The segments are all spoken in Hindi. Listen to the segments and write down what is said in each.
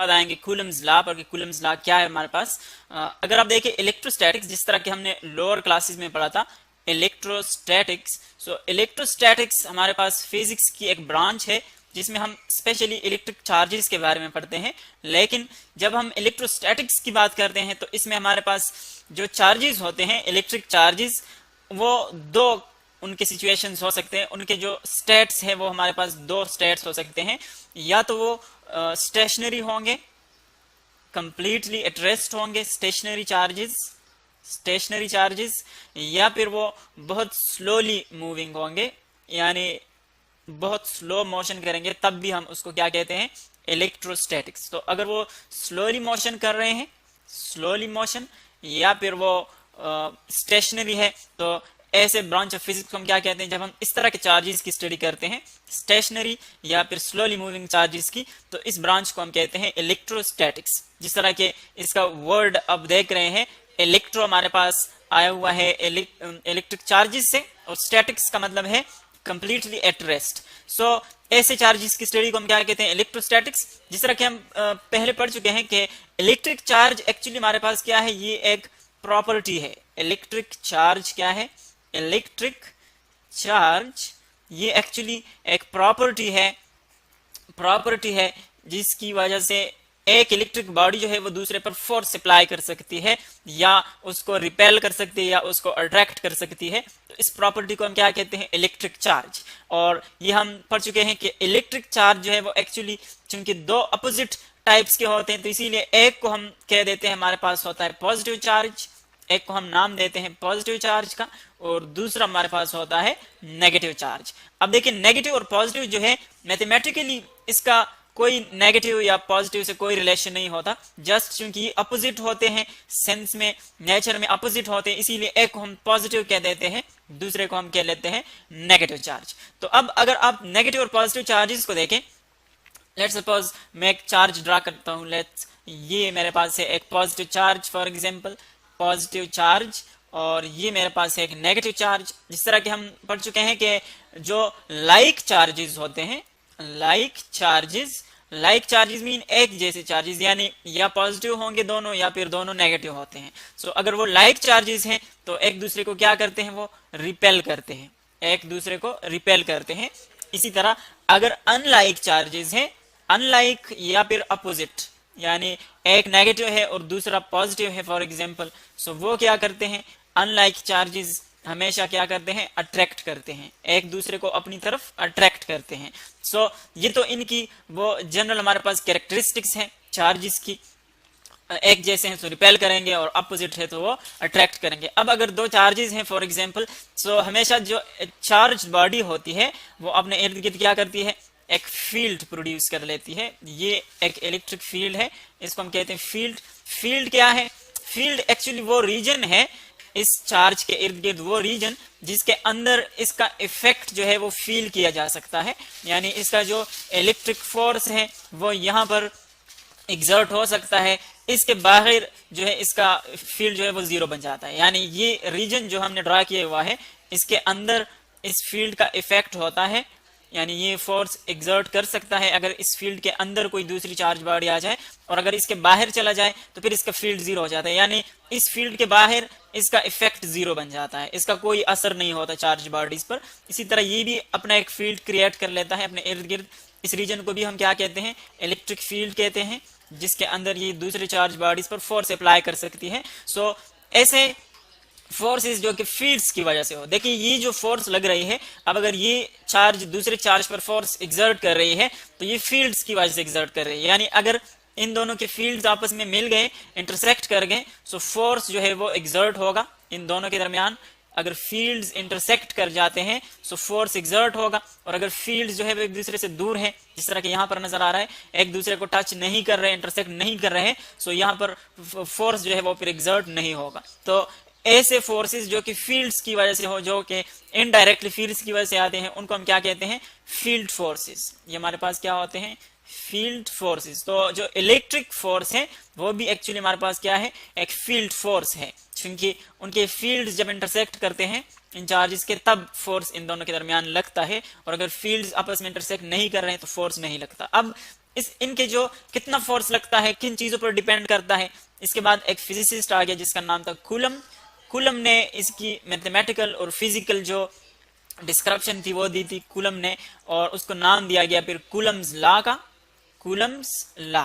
बाद आएंगे कूलम्स लॉ पर कि कूलम्स लॉ क्या है हमारे पास। अगर आप देखें इलेक्ट्रोस्टैटिक्स, जिस तरह के हमने लोअर क्लासेस में पढ़ा था इलेक्ट्रोस्टैटिक्स, सो इलेक्ट्रोस्टैटिक्स हमारे पास फिजिक्स की एक ब्रांच है जिसमें हम स्पेशली इलेक्ट्रिक चार्जेस के बारे में पढ़ते हैं। लेकिन जब हम इलेक्ट्रोस्टैटिक्स की बात करते हैं तो इसमें हमारे पास जो चार्जेस होते हैं इलेक्ट्रिक चार्जेस, वो दो उनके सिचुएशंस हो सकते हैं, उनके जो स्टेट्स हैं वो हमारे पास दो स्टेट्स हो सकते हैं। या तो वो स्टेशनरी होंगे, कंप्लीटली एट रेस्ट होंगे स्टेशनरी चार्जेस, या फिर वो बहुत स्लोली मूविंग होंगे, यानी बहुत स्लो मोशन करेंगे, तब भी हम उसको क्या कहते हैं, इलेक्ट्रोस्टैटिक्स। तो अगर वो स्लोली मोशन कर रहे हैं, स्लोली मोशन, या फिर वो स्टेशनरी है, तो ऐसे ब्रांच ऑफ फिजिक्स को हम क्या कहते हैं, जब हम इस तरह के चार्जेस की स्टडी करते हैं, स्टेशनरी या फिर स्लोली मूविंग चार्जेस की, तो इस ब्रांच को हम कहते हैं इलेक्ट्रोस्टैटिक्स। जिस तरह के इसका वर्ड अब देख रहे हैं, इलेक्ट्रो हमारे पास आया हुआ है इलेक्ट्रिक चार्जेस से, और स्टैटिक्स का मतलब है कंप्लीटली एट रेस्ट। सो ऐसे चार्जेस की स्टडी को हम क्या कहते हैं, इलेक्ट्रोस्टैटिक्स। जिस तरह के हम पहले पढ़ चुके हैं कि इलेक्ट्रिक चार्ज एक्चुअली हमारे पास क्या है, ये एक प्रॉपर्टी है। इलेक्ट्रिक चार्ज क्या है, इलेक्ट्रिक चार्ज ये एक्चुअली एक प्रॉपर्टी है जिसकी वजह से एक इलेक्ट्रिक बॉडी जो है वो दूसरे पर फोर्स अप्लाई कर सकती है, या उसको रिपेल कर सकती है, या उसको अट्रैक्ट कर सकती है। तो इस प्रॉपर्टी को हम क्या कहते हैं, इलेक्ट्रिक चार्ज। और ये हम पढ़ चुके हैं कि इलेक्ट्रिक चार्ज जो है वो एक्चुअली चूंकि दो अपोजिट टाइप्स के होते हैं, तो इसीलिए एक को हम कह देते हैं हमारे पास होता है पॉजिटिव चार्ज, एक को हम नाम देते हैं पॉजिटिव चार्ज का, और दूसरा हमारे पास होता है नेगेटिव चार्ज। अब देखिए नेगेटिव और पॉजिटिव जो है, मैथमेटिकली इसका कोई नेगेटिव या पॉजिटिव से कोई रिलेशन नहीं होता, जस्ट क्योंकि अपोजिट होते हैं, सेंस में, नेचर में अपोजिट होते हैं, इसीलिए एक को हम पॉजिटिव कह देते हैं, दूसरे को हम कह लेते हैं नेगेटिव चार्ज। तो अब अगर आप नेगेटिव और पॉजिटिव चार्जेस को देखें, लेट्स सपोज मैं एक चार्ज ड्रा करता हूं, लेट्स ये मेरे पास है एक positive charge, for example positive charge, और ये मेरे पास है एक नेगेटिव चार्ज। जिस तरह के हम पढ़ चुके हैं कि जो लाइक चार्जेस होते हैं, लाइक चार्जेस मीन एक जैसे चार्जेस, यानी या पॉजिटिव होंगे दोनों या फिर दोनों नेगेटिव होते हैं। सो अगर वो लाइक चार्जेस हैं तो एक दूसरे को क्या करते हैं, वो रिपेल करते हैं, एक दूसरे को रिपेल करते हैं। इसी तरह अगर अनलाइक चार्जेस हैं, अनलाइक या फिर अपोजिट, यानी एक नेगेटिव है और दूसरा पॉजिटिव है फॉर एग्जांपल, सो वो क्या करते हैं, अनलाइक चार्जेस हमेशा क्या करते हैं, अट्रैक्ट करते हैं, एक दूसरे को अपनी तरफ अट्रैक्ट करते हैं। सो ये तो इनकी वो जनरल हमारे पास कैरेक्टरिस्टिक्स हैं चार्जेस की, एक जैसे हैं तो रिपेल करेंगे और अपोजिट है तो वो अट्रैक्ट करेंगे। अब अगर दो चार्जेस हैं फॉर एग्जांपल, सो हमेशा जो चार्ज बॉडी होती है वो अपने इर्द गिर्द क्या करती है, एक फील्ड प्रोड्यूस कर लेती है। ये एक इलेक्ट्रिक फील्ड है, इसको हम कहते हैं फील्ड। फील्ड क्या है, फील्ड एक्चुअली वो रीजन है इस चार्ज के इर्द गिर्द, वो रीजन जिसके अंदर इसका इफेक्ट जो है वो फील किया जा सकता है, यानी इसका जो इलेक्ट्रिक फोर्स है वो यहाँ पर एग्जर्ट हो सकता है, इसके बाहर जो है इसका फील्ड जो है वो जीरो बन जाता है। यानी ये रीजन जो हमने ड्रा किया हुआ है, इसके अंदर इस फील्ड का इफेक्ट होता है, यानी ये फोर्स एग्जर्ट कर सकता है अगर इस फील्ड के अंदर कोई दूसरी चार्ज बॉडी आ जाए, और अगर इसके बाहर चला जाए तो फिर इसका फील्ड जीरो हो जाता है, यानी इस फील्ड के बाहर इसका इफेक्ट जीरो बन जाता है, इसका कोई असर नहीं होता चार्ज बॉडीज पर। इसी तरह ये भी अपना एक फील्ड क्रिएट कर लेता है अपने इर्द गिर्द। इस रीजन को भी हम क्या कहते हैं, इलेक्ट्रिक फील्ड कहते हैं, जिसके अंदर ये दूसरे चार्ज बॉडीज पर फोर्स अप्लाई कर सकती है। सो ऐसे फोर्सेस जो कि फील्ड्स की वजह से हो, देखिए ये जो फोर्स लग रही है, अब अगर ये चार्ज दूसरे चार्ज पर फोर्स एग्जर्ट कर रही है तो ये फील्ड्स की वजह से एग्जर्ट कर रही है, यानी अगर इन दोनों के फील्ड्स आपस में मिल गए, इंटरसेक्ट कर गए, सो फोर्स जो है वो एग्जर्ट होगा इन दोनों के दरमियान। अगर फील्ड्स इंटरसेक्ट कर जाते हैं सो फोर्स एग्जर्ट होगा, और अगर फील्ड्स जो है वो एक दूसरे से दूर है, जिस तरह के यहाँ पर नजर आ रहा है, एक दूसरे को टच नहीं कर रहे, इंटरसेक्ट नहीं कर रहे, सो यहाँ पर फोर्स जो है वो फिर एग्जर्ट नहीं होगा। तो ऐसे फोर्सेस जो कि फील्ड्स की वजह से हो, जो कि इनडायरेक्टली फील्ड्स की वजह से आते हैं, उनको हम क्या कहते हैं, फील्ड फोर्सेस। ये हमारे पास क्या होते हैं, फील्ड फोर्सेस। तो जो इलेक्ट्रिक फोर्स है वो भी एक्चुअली हमारे पास क्या है, एक फील्ड फोर्स है, क्योंकि उनके फील्ड्स जब इंटरसेक्ट करते हैं इन चार्जेस के, तब फोर्स इन दोनों के दरमियान लगता है, और अगर फील्ड्स आपस में इंटरसेक्ट नहीं कर रहे हैं तो फोर्स नहीं लगता। अब इस इनके जो कितना फोर्स लगता है किन चीजों पर डिपेंड करता है। इसके बाद एक फिजिसिस्ट आ गया जिसका नाम था कूलम। कूलम ने इसकी मैथमेटिकल और फिजिकल जो डिस्क्रिप्शन थी वो दी थी कूलम ने, और उसको नाम दिया गया फिर कूलम्स लॉ का। Coulomb's law,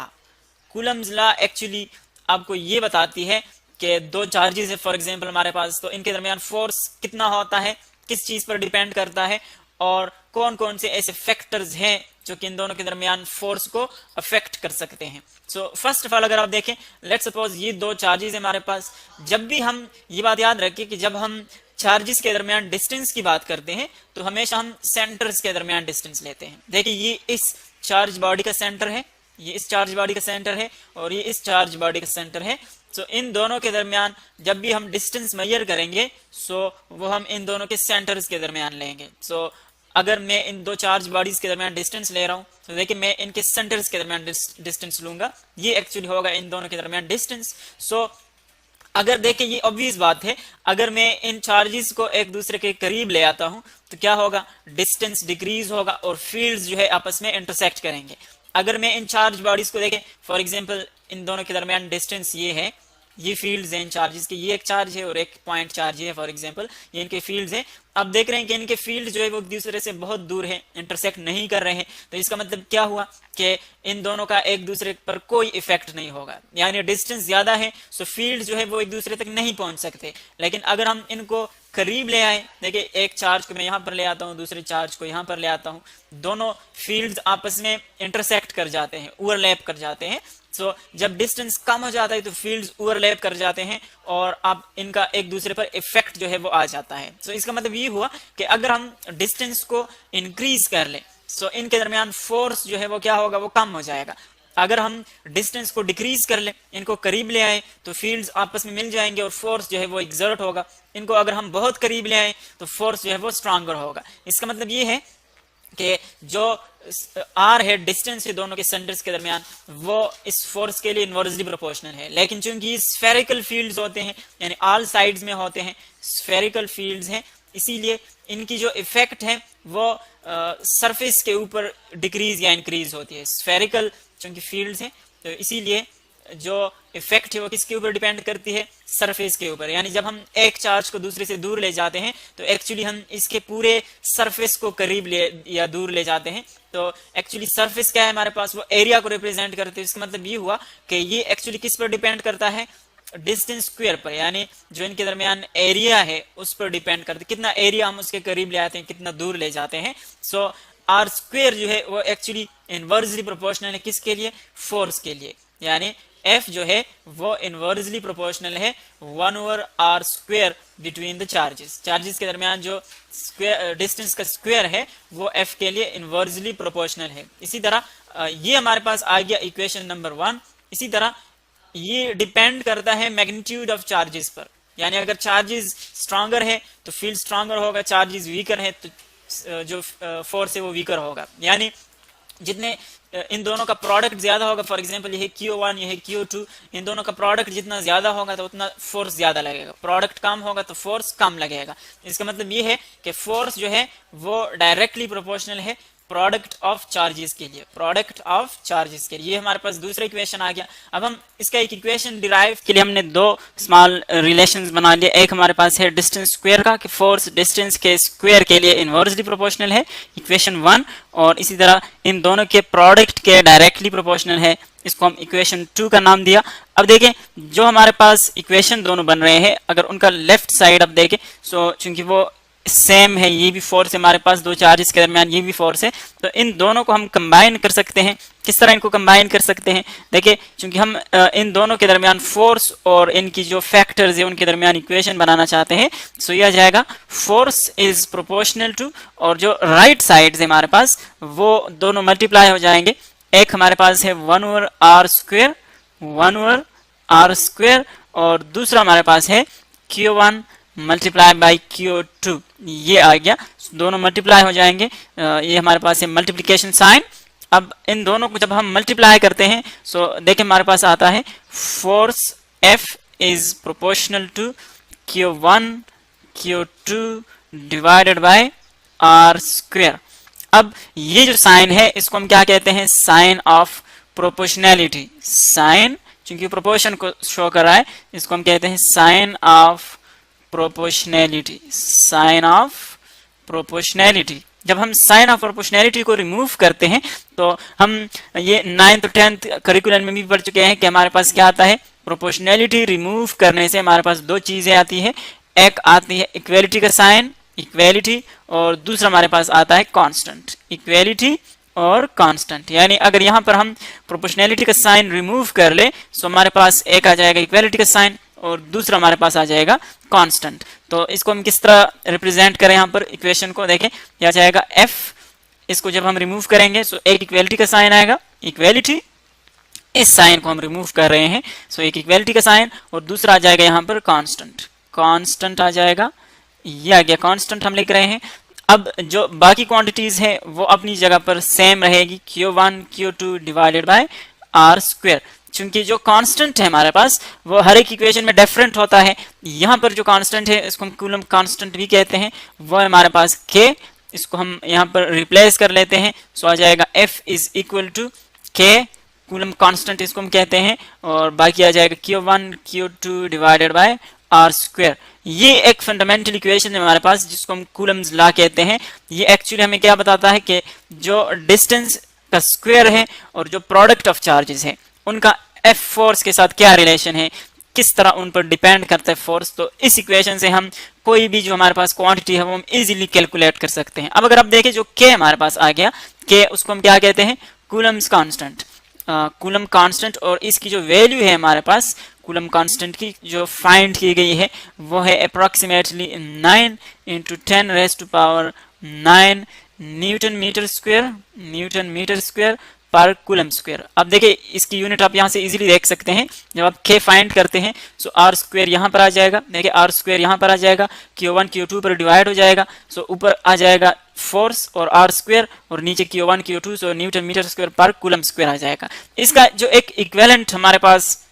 Coulomb's law actually आपको ये बताती है कि दो चार्जेस है फॉर एग्जांपल हमारे पास, तो इनके दरमियान फोर्स कितना होता है, किस चीज पर डिपेंड करता है, और कौन कौन से ऐसे फैक्टर्स हैं जो कि इन दोनों के दरमियान फोर्स को अफेक्ट कर सकते हैं। सो फर्स्ट ऑफ ऑल अगर आप देखें, लेट्स सपोज ये दो चार्जेस है हमारे पास। जब भी हम ये बात याद रखें कि जब हम चार्जेस के दरमियान डिस्टेंस की बात करते हैं तो हमेशा हम सेंटर्स के दरमियान डिस्टेंस लेते हैं। देखिए ये इस चार्ज बॉडी का सेंटर है, ये इस चार्ज बॉडी का सेंटर है, और ये इस चार्ज बॉडी का सेंटर है। सो इन दोनों के दरमियान जब भी हम डिस्टेंस मेजर करेंगे सो वो हम इन दोनों के सेंटर्स के दरमियान लेंगे। सो अगर मैं इन दो चार्ज बॉडीज के दरमियान डिस्टेंस ले रहा हूं तो देखिए मैं इनके सेंटर्स के दरमियान डिस्टेंस लूंगा, ये एक्चुअली होगा इन दोनों के दरमियान डिस्टेंस। सो अगर देखिए ये ऑब्वियस बात है, अगर मैं इन चार्जेस को एक दूसरे के करीब ले आता हूं तो क्या होगा, डिस्टेंस डिक्रीज होगा और फील्ड्स जो है आपस में इंटरसेक्ट करेंगे। अगर मैं इन चार्ज बॉडीज को देखें फॉर एग्जांपल इन दोनों के दरमियान डिस्टेंस ये है, ये फील्ड्स हैं इन चार्जेस के, ये एक चार्ज है और एक पॉइंट चार्ज है फॉर एग्जांपल, ये इनके फील्ड्स हैं। अब देख रहे हैं कि इनके फील्ड जो है वो एक दूसरे से बहुत दूर है, इंटरसेक्ट नहीं कर रहे हैं, तो इसका मतलब क्या हुआ कि इन दोनों का एक दूसरे पर कोई इफेक्ट नहीं होगा, यानी डिस्टेंस ज्यादा है सो फील्ड जो है वो एक दूसरे तक नहीं पहुंच सकते। लेकिन अगर हम इनको करीब ले आए, देखिए एक चार्ज को मैं यहां पर ले आता हूं, दूसरे चार्ज को यहां पर ले आता हूं, दोनों फील्ड्स आपस में इंटरसेक्ट कर जाते हैं, ओवरलैप कर जाते हैं। सो जब डिस्टेंस कम हो जाता है तो फील्ड्स ओवरलैप कर जाते हैं और अब इनका एक दूसरे पर इफेक्ट जो है वो आ जाता है। सो इसका मतलब ये हुआ कि अगर हम डिस्टेंस को इंक्रीज कर ले सो इनके दरमियान फोर्स जो है वो क्या होगा, वो कम हो जाएगा। अगर हम डिस्टेंस को डिक्रीज कर ले, इनको करीब ले आए तो फील्ड्स आपस में मिल जाएंगे और फोर्स जो है वो एक्सर्ट होगा। इनको अगर हम बहुत करीब ले आए तो फोर्स जो है वो स्ट्रांगर होगा। इसका मतलब ये है कि जो आर है डिस्टेंस है दोनों के सेंटर्स के दरमियान, वो इस फोर्स के लिए इनवर्सली प्रोपोर्शनल है। लेकिन चूंकि स्फेरिकल फील्ड्स होते हैं यानी ऑल साइड्स में होते हैं, स्फेरिकल फील्ड्स हैं, इसीलिए इनकी जो इफेक्ट है वो सरफेस के ऊपर डिक्रीज या इंक्रीज होती है। स्फेरिकल चूंकि फील्ड्स हैं तो इसीलिए जो इफेक्ट है वो किसके ऊपर डिपेंड करती है, सरफेस के ऊपर। यानी जब हम एक चार्ज को दूसरे से दूर ले जाते हैं तो एक्चुअली हम इसके पूरे सरफेस को करीब ले या दूर ले जाते हैं। तो एक्चुअली सरफेस क्या है हमारे पास, वो एरिया को रिप्रेजेंट करते हैं। इसका मतलब ये हुआ कि ये एक्चुअली किस पर डिपेंड करता है, डिस्टेंस स्क्वायर पर, यानी जो इनके दरमियान एरिया है उस पर डिपेंड करते हैं, कितना एरिया हम उसके करीब ले आते हैं, कितना दूर ले जाते हैं। सो आर स्क्वायर जो है वो एक्चुअली इनवर्सली प्रोपोर्शनल है किसके लिए, फोर्स के लिए। यानी F जो है वो इनवर्सली प्रोपोर्शनल है 1/r square between the charges. Charges के दरमियान जो स्क्वायर डिस्टेंस का स्क्वायर है वो F के लिए इनवर्सली प्रोपोर्शनल है। इसी तरह ये हमारे पास आ गया इक्वेशन नंबर 1। इसी तरह ये डिपेंड करता है मैग्नीट्यूड ऑफ चार्जेस पर, यानी अगर चार्जेस स्ट्रांगर है तो फील्ड स्ट्रांगर होगा, चार्जेस वीकर है तो जो फोर्स है वो वीकर होगा। यानी जितने इन दोनों का प्रोडक्ट ज्यादा होगा, फॉर एग्जांपल ये है Q1 ये है Q2, इन दोनों का प्रोडक्ट जितना ज्यादा होगा तो उतना फोर्स ज्यादा लगेगा, प्रोडक्ट कम होगा तो फोर्स कम लगेगा। इसका मतलब ये है कि फोर्स जो है वो डायरेक्टली प्रोपोर्शनल है प्रोडक्ट ऑफ चार्जेस के लिए, प्रोडक्ट ऑफ चार्जेस के लिए। ये हमारे पास दूसरा इक्वेशन आ गया। अब हम इसका एक इक्वेशन डिराइव के लिए हमने दो स्मॉल रिलेशंस बना लिए। एक हमारे पास है डिस्टेंस स्क्वायर का कि फोर्स डिस्टेंस के स्क्वायर के लिए इनवर्सली प्रोपोर्शनल है, इक्वेशन 1, और इसी तरह इन दोनों के प्रोडक्ट के डायरेक्टली प्रोपोर्शनल है, इसको हम इक्वेशन 2 का नाम दिया। अब देखें जो हमारे पास इक्वेशन दोनों बन रहे हैं, अगर उनका लेफ्ट साइड अब देखें सो चूंकि वो सेम है, ये भी फोर्स है हमारे पास, दो चार्जेस के दरमियान ये भी फोर्स है, तो इन दोनों को हम कंबाइन कर सकते हैं। किस तरह इनको कंबाइन कर सकते हैं, देखिए चूंकि हम इन दोनों के दरमियान फोर्स और इनकी जो फैक्टर्स है उनके दरमियान इक्वेशन बनाना चाहते हैं, सो यह जाएगा फोर्स इज प्रोपोर्शनल टू, और जो राइट साइड है हमारे पास वो दोनों मल्टीप्लाई हो जाएंगे। एक हमारे पास है 1/r स्क्वायर, 1/r स्क्वायर, और दूसरा हमारे पास है Q1 मल्टीप्लाई बाई Q2, ये आ गया, दोनों मल्टीप्लाई हो जाएंगे। ये हमारे पास है मल्टीप्लिकेशन साइन। अब इन दोनों को जब हम मल्टीप्लाई करते हैं सो देखिए हमारे पास आता है force F is proportional to Q1 Q2 divided by R square. अब ये जो साइन है इसको हम क्या कहते हैं, साइन ऑफ प्रोपोर्शनैलिटी, साइन, चूंकि प्रोपोर्शन को शो कर रहा है, इसको हम कहते हैं sign of proportionality, sign of proportionality. जब हम साइन ऑफ प्रोपोर्शनैलिटी को रिमूव करते हैं तो हम ये 9th और 10th करिकुलम में भी पढ़ चुके हैं कि हमारे पास क्या आता है, प्रोपोर्शनैलिटी रिमूव करने से हमारे पास दो चीजें आती है, एक आती है इक्वेलिटी का साइन, इक्वेलिटी, और दूसरा हमारे पास आता है कांस्टेंट, इक्वेलिटी और कांस्टेंट। यानी अगर यहाँ पर हम प्रोपोर्शनैलिटी का साइन रिमूव कर ले तो हमारे पास एक आ जाएगा इक्वेलिटी का साइन और दूसरा हमारे पास आ जाएगा कांस्टेंट। तो इसको हम किस तरह रिप्रेजेंट करें, यहाँ पर इक्वेशन को देखें, यह जाएगा f, इसको जब हम रिमूव करेंगे तो एक इक्वेलिटी का साइन आएगा, इक्वेलिटी, इस साइन को हम रिमूव कर रहे हैं सो एक इक्वेलिटी का साइन, और दूसरा आ जाएगा यहाँ पर कांस्टेंट, कांस्टेंट आ जाएगा, ये आ गया कांस्टेंट हम लिख रहे हैं। अब जो बाकी क्वांटिटीज है वो अपनी जगह पर सेम रहेगी, Q1 Q2 divided bye are square, क्योंकि जो कांस्टेंट है हमारे पास वो हर एक इक्वेशन में डिफरेंट होता है। यहाँ पर जो कांस्टेंट है इसको हम कूलम कांस्टेंट भी कहते हैं, वो है हमारे पास K, इसको हम यहाँ पर रिप्लेस कर लेते हैं, सो आ जाएगा F is equal to K, coulomb constant इसको हम कहते हैं, और बाकी आ जाएगा Q1 Q2 divided bye are square. ये एक फंडामेंटल इक्वेशन है हमारे पास जिसको हम कूलम्स लॉ कहते हैं। ये एक्चुअली हमें क्या बताता है कि जो डिस्टेंस का स्क्वायर है और जो प्रोडक्ट ऑफ चार्जेस है उनका एफ फोर्स के साथ क्या रिलेशन है, किस तरह उन पर डिपेंड करता है फोर्स। तो इस इक्वेशन से हम कोई भी जो हमारे पास क्वांटिटी है वो हम इजीली कैलकुलेट कर सकते हैं। अब अगर आप देखें जो के हमारे पास आ गया, के उसको हम क्या कहते हैं, कूलम्स कांस्टेंट, कूलम कांस्टेंट, और इसकी जो वैल्यू है हमारे पास कूलम कांस्टेंट की जो फाइंड की गई है वो है अप्रोक्सीमेटली 9 × 10⁻⁹ न्यूटन मीटर स्क्वायर पर कूलम स्क्वायर। अब देखिए इसकी यूनिट आप यहाँ से इजीली देख सकते हैं, जब आप K फाइंड करते हैं सो आर स्क्वायर यहाँ पर आ जाएगा, देखिए आर स्क्वायर यहाँ पर आ जाएगा, Q1 Q2 पर डिवाइड हो जाएगा, सो ऊपर आ जाएगा फोर्स और आर स्क्वायर, और नीचे Q1 Q2 सो न्यूटन मीटर स्क्वायर पर कूलम स्क्वायर आ जाएगा। इसका जो एक इक्विवेलेंट हमारे पास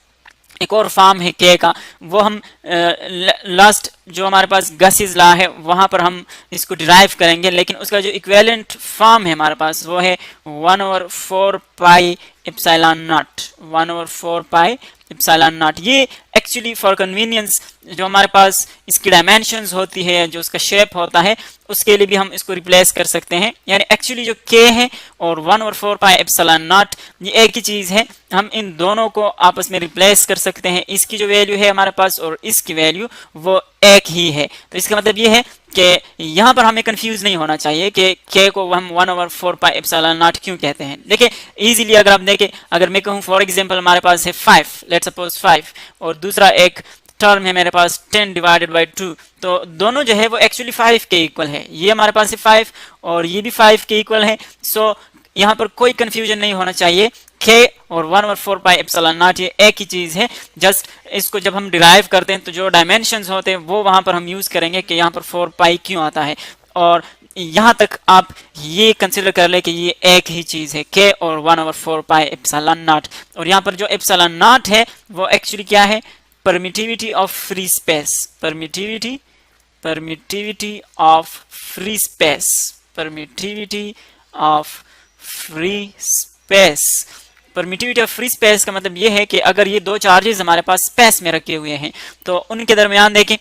एक और फॉर्म है K का, वो हम लास्ट जो हमारे पास गॉसिस लॉ है वहां पर हम इसको डिराइव करेंगे, लेकिन उसका जो इक्विवेलेंट फॉर्म है हमारे पास वो है 1/4 pi epsilon not, 1/4 pi epsilon not. ये एक्चुअली फॉर कन्वीनियंस जो हमारे पास इसकी डायमेंशंस होती है, जो उसका शेप होता है, उसके लिए भी हम इसको रिप्लेस कर सकते हैं। यानी एक्चुअली जो K है और 1/4 पाई एप्सिलॉन नॉट ये एक ही चीज है, हम इन दोनों को आपस में रिप्लेस कर सकते हैं। इसकी जो वैल्यू है हमारे पास और इसकी वैल्यू वो एक ही है। तो इसका मतलब ये है कि यहाँ पर हमें कंफ्यूज नहीं होना चाहिए कि K को हम 1/4 पाई एप्सिलॉन नॉट क्यों कहते हैं। देखिए इजीली अगर आप देखें, अगर मैं कहूँ फॉर एग्जांपल हमारे पास है 5, लेट्स सपोज 5, और दूसरा एक टर्म है मेरे पास 10 डिवाइडेड बाई 2, तो दोनों जो है वो एक्चुअली 5 के इक्वल है। ये हमारे पास है 5 और ये भी 5 के इक्वल है। सो यहाँ पर कोई कंफ्यूजन नहीं होना चाहिए, K और 1/4 पाई एप्सिलॉन नॉट ये एक ही चीज है। जस्ट इसको जब हम डिराइव करते हैं तो जो डायमेंशंस होते हैं वो वहां पर हम यूज करेंगे कि यहाँ पर 4 पाई क्यों आता है, और यहाँ तक आप ये कंसिडर कर ले कि ये एक ही चीज है, K और 1/4 पाई एप्सिलॉन नॉट। और यहाँ पर जो एप्सिलॉन नॉट है वो एक्चुअली क्या है, permittivity of free space, permittivity of free space, permittivity of free space. Permittivity of free space का मतलब ये है कि अगर ये दो चार्जेस हमारे पास स्पेस में रखे हुए हैं तो उनके दरमियान देखें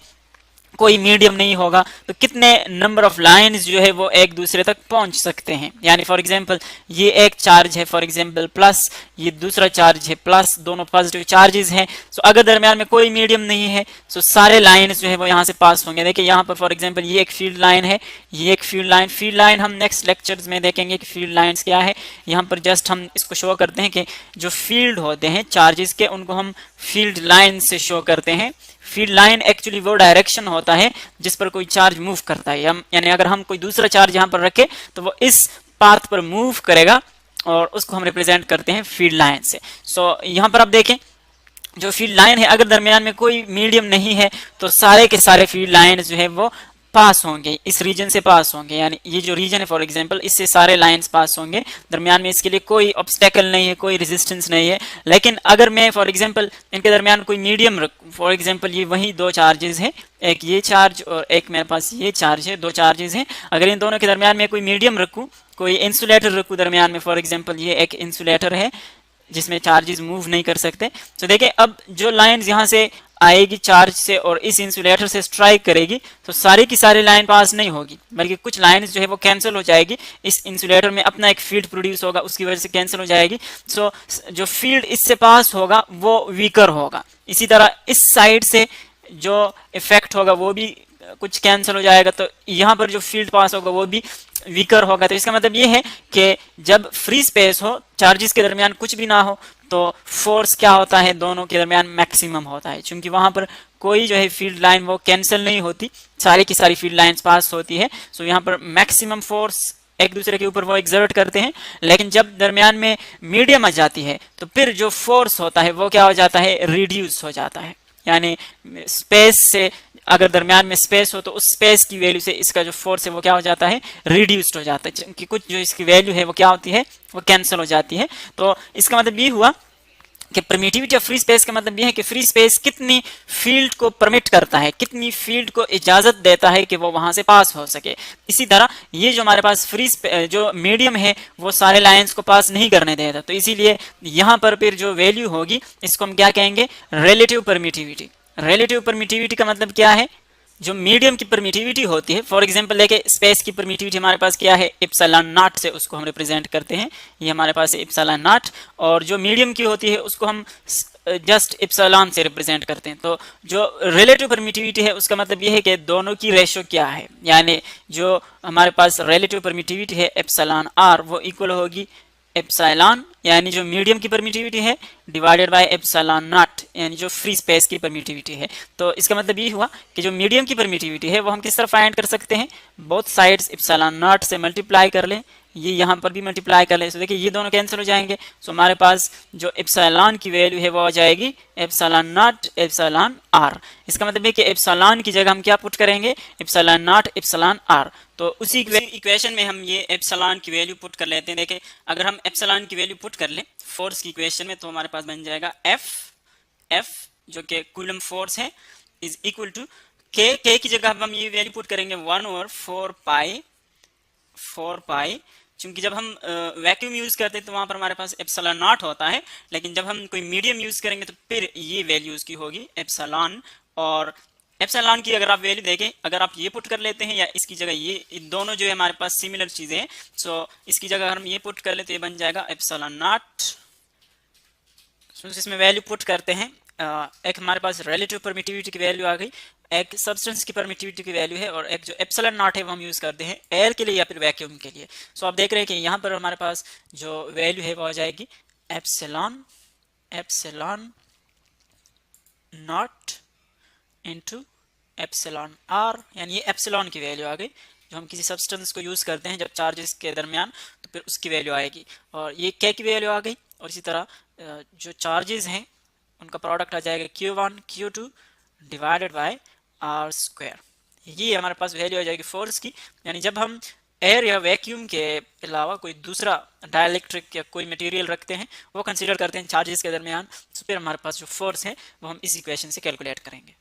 कोई मीडियम नहीं होगा, तो कितने नंबर ऑफ लाइंस जो है वो एक दूसरे तक पहुंच सकते हैं। यानी फॉर एग्जांपल ये एक चार्ज है फॉर एग्जांपल प्लस, ये दूसरा चार्ज है प्लस, दोनों पॉजिटिव चार्जेस हैं। सो अगर दरमियान में कोई मीडियम नहीं है सो सारे लाइंस जो है वो यहाँ से पास होंगे। देखिए यहाँ पर फॉर एग्जांपल ये एक फील्ड लाइन है, ये एक फील्ड लाइन हम नेक्स्ट लेक्चर्स में देखेंगे कि फील्ड लाइन्स क्या है। यहाँ पर जस्ट हम इसको शो करते हैं कि जो फील्ड होते हैं चार्जेस के उनको हम फील्ड लाइन से शो करते हैं। फील्ड लाइन एक्चुअली वो डायरेक्शन होता है जिस पर कोई चार्ज मूव करता है, यानी अगर हम कोई दूसरा चार्ज यहाँ पर रखें तो वो इस पाथ पर मूव करेगा और उसको हम रिप्रेजेंट करते हैं फील्ड लाइन से। सो यहाँ पर आप देखें जो फील्ड लाइन है अगर दरमियान में कोई मीडियम नहीं है तो सारे के सारे फील्ड लाइन जो है वो पास होंगे, इस रीजन से पास होंगे। यानी ये जो रीजन है फॉर एग्जांपल इससे सारे लाइंस पास होंगे, दरमियान में इसके लिए कोई ऑब्स्टेकल नहीं है, कोई रेजिस्टेंस नहीं है। लेकिन अगर मैं फॉर एग्जांपल इनके दरमियान कोई मीडियम रखूं, फॉर एग्जांपल ये वही दो चार्जेस हैं, एक ये चार्ज और एक मेरे पास ये चार्ज है, दो चार्जेस हैं। अगर इन दोनों के दरमियान में कोई मीडियम रखूँ, कोई इंसुलेटर रखूँ दरमियान में, फॉर एग्जाम्पल ये एक इंसुलेटर है, जिसमें चार्जेस मूव नहीं कर सकते। तो देखिए अब जो लाइंस यहाँ से आएगी चार्ज से और इस इंसुलेटर से स्ट्राइक करेगी, तो सारी की सारी लाइन पास नहीं होगी, बल्कि कुछ लाइंस जो है वो कैंसिल हो जाएगी। इस इंसुलेटर में अपना एक फील्ड प्रोड्यूस होगा, उसकी वजह से कैंसिल हो जाएगी। सो जो फील्ड इससे पास होगा वो वीकर होगा। इसी तरह इस साइड से जो इफेक्ट होगा वो भी कुछ कैंसिल हो जाएगा, तो यहाँ पर जो फील्ड पास होगा वो भी वीकर होगा। तो इसका मतलब ये है कि जब फ्री स्पेस हो, चार्जेस के दरमियान कुछ भी ना हो, तो फोर्स क्या होता है, दोनों के दरमियान मैक्सिमम होता है, क्योंकि वहां पर कोई जो है फील्ड लाइन वो कैंसिल नहीं होती, सारी की सारी फील्ड लाइंस पास होती है। सो यहाँ पर मैक्सिमम फोर्स एक दूसरे के ऊपर वो एग्जर्ट करते हैं। लेकिन जब दरमियान में मीडियम आ जाती है तो फिर जो फोर्स होता है वो क्या हो जाता है, रिड्यूस हो जाता है। यानी स्पेस से अगर दरमियान में स्पेस हो तो उस स्पेस की वैल्यू से इसका जो फोर्स है वो क्या हो जाता है, रिड्यूस्ड हो जाता है, क्योंकि कुछ जो इसकी वैल्यू है वो क्या होती है, वो कैंसिल हो जाती है। तो इसका मतलब ये हुआ कि परमिटिविटी ऑफ फ्री स्पेस का मतलब यह है कि फ्री स्पेस कितनी फील्ड को परमिट करता है, कितनी फील्ड को इजाजत देता है कि वो वहां से पास हो सके। इसी तरह ये जो हमारे पास फ्री जो मीडियम है वो सारे लाइंस को पास नहीं करने देता, तो इसीलिए यहाँ पर फिर जो वैल्यू होगी इसको हम क्या कहेंगे, रिलेटिव परमिटिविटी। रिलेटिव परमिटिविटी का मतलब क्या है, जो मीडियम की परमिटिविटी होती है, फॉर एग्जांपल देखिए स्पेस की परमिटिविटी हमारे पास क्या है, एप्सिलॉन नॉट से उसको हम रिप्रेजेंट करते हैं, ये हमारे पास है एप्सिलॉन नॉट, और जो मीडियम की होती है उसको हम जस्ट एप्सिलॉन से रिप्रेजेंट करते हैं। तो जो रिलेटिव परमिटिविटी है उसका मतलब ये है कि दोनों की रेशियो क्या है, यानी जो हमारे पास रिलेटिव परमिटिविटी है एप्सिलॉन आर वो इक्वल होगी एप्सिलॉन यानी जो मीडियम की परमिटिविटी है डिवाइडेड बाय एप्सिलॉन नॉट यानी जो फ्री स्पेस की परमिटिविटी है। तो इसका मतलब ये हुआ कि जो मीडियम की परमिटिविटी है वो हम किस तरह फाइंड कर सकते हैं, बोथ साइड्स एप्सिलॉन नॉट से मल्टीप्लाई कर लें, ये यहाँ पर भी मल्टीप्लाई कर लें। तो देखिए ये दोनों कैंसिल हो जाएंगे। सो हमारे पास जो एप्सिलॉन की वैल्यू है वो आ जाएगी एप्सिलॉन नॉट एप्सिलॉन आर। इसका मतलब है कि एप्सिलॉन की जगह हम क्या पुट करेंगे, एप्सिलॉन नॉट एप्सिलॉन आर। तो उसी इक्वेशन में हम ये एप्सिलॉन की वैल्यू पुट कर लेते हैं। देखिए अगर हम एप्सिलॉन की वैल्यू पुट कर लें फोर्स की इक्वेशन में तो हमारे पास बन जाएगा एफ जो कि कूलम फोर्स है इज इक्वल टू के की जगह हम ये वैल्यू पुट करेंगे 1/4 पाई, क्योंकि जब हम वैक्यूम यूज करते हैं तो वहां पर हमारे पास एप्सिलॉन नॉट होता है, लेकिन जब हम कोई मीडियम यूज करेंगे तो फिर ये वैल्यू उसकी होगी एप्सिलॉन। और एप्सिलॉन की अगर आप वैल्यू देखें, अगर आप ये पुट कर लेते हैं या इसकी जगह ये दोनों जो है हमारे पास सिमिलर चीजें हैं, सो इसकी जगह हम ये पुट कर लेते हैं, ये बन जाएगा एप्सिलॉन नॉट। इसमें वैल्यू पुट करते हैं, एक हमारे पास रिलेटिव परमिटिविटी की वैल्यू आ गई, एक सब्सटेंस की परमिटिविटी की वैल्यू है, और एक जो एप्सिलॉन नॉट है वो हम यूज करते हैं एयर के लिए या फिर वैक्यूम के लिए। सो आप देख रहे हैं कि यहाँ पर हमारे पास जो वैल्यू है वो आ जाएगी epsilon not into epsilon R, यानी ये एप्सिलॉन की वैल्यू आ गई जो हम किसी सब्सटेंस को यूज करते हैं जब चार्जेस के दरमियान, तो फिर उसकी वैल्यू आएगी। और ये के की वैल्यू आ गई, और इसी तरह जो चार्जेस हैं उनका प्रोडक्ट आ जाएगा Q1 Q2 divided bye are square. ये हमारे पास वैल्यू आ जाएगी फोर्स की। यानी जब हम एयर या वैक्यूम के अलावा कोई दूसरा डाइलेक्ट्रिक या कोई मटेरियल रखते हैं, वो कंसीडर करते हैं चार्जेस के दरमियान, तो फिर हमारे पास जो फोर्स है वो हम इस इक्वेशन से कैलकुलेट करेंगे।